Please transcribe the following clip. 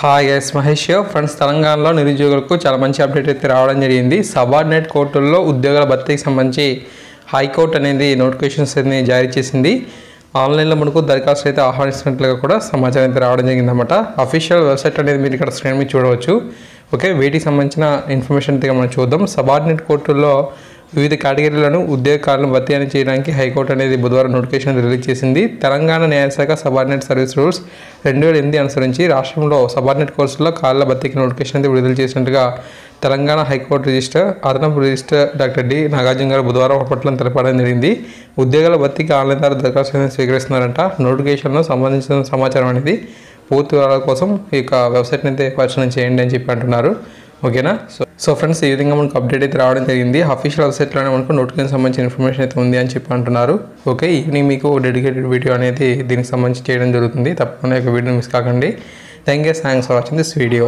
Hi guys, Mahesh friends. తెలంగాణలో నిరుద్యోగులకు చాలా మంచి అప్డేట్ అయితే రావడం జరిగింది. సబార్డినేట్ కోర్టుల్లో ఉద్యోగాల భర్తీకి సంబంధించి హైకోర్టు అనేది నోటిఫికేషన్స్ అనేది జారీ చేసింది. ఆన్లైన్లో మనకు దరఖాస్తు అయితే ఆహ్వానిస్తున్నట్లుగా కూడా సమాచారం అయితే రావడం జరిగిందన్నమాట. అఫీషియల్ వెబ్సైట్ అనేది మీరు ఇక్కడ స్క్రీన్ మీద చూడవచ్చు. ఓకే, వీటికి సంబంధించిన ఇన్ఫర్మేషన్ అయితే మనం చూద్దాం. సబార్డినేట్ కోర్టుల్లో వివిధ కేటగిరీలను ఉద్యోగాలను భర్తీ చేయడానికి హైకోర్టు అనేది బుధవారం నోటిఫికేషన్ రిలీజ్ చేసింది. తెలంగాణ న్యాయశాఖ సబార్డినేట్ సర్వీస్ రూల్స్ 2008 అనుసరించి రాష్ట్రంలో సబార్డినేట్ కోర్సుల్లో ఖాళీల భర్తీకి నోటిఫికేషన్ అయితే విడుదల చేసినట్టుగా తెలంగాణ హైకోర్టు రిజిస్టర్ అదనపు రిజిస్టర్ డాక్టర్ డి నాగార్జున గారు బుధవారం పట్ల తెలపడం జరిగింది. ఉద్యోగాల భర్తీకి ఆన్లైన్ ద్వారా దరఖాస్తు స్వీకరిస్తున్నారంట. నోటిఫికేషన్లో సంబంధించిన సమాచారం అనేది పూర్తి వివరాల కోసం ఈ యొక్క వెబ్సైట్ని అయితే పరిశీలన చేయండి అని చెప్పి అంటున్నారు. ఓకేనా. సో ఫ్రెండ్స్, ఈ విధంగా మనకు అప్డేట్ అయితే రావడం జరిగింది. అఫీషియల్ వెబ్సైట్లోనే మనకు నోటిఫికేషన్ సంబంధించిన ఇన్ఫర్మేషన్ అయితే ఉంది అని చెప్పి అంటున్నారు. ఓకే, ఈవినింగ్ మీకు డెడికేటెడ్ వీడియో అనేది దీనికి సంబంధించి చేయడం జరుగుతుంది. తప్పకుండా ఈ వీడియో మిస్ కాకండి. Thanks for watching this video.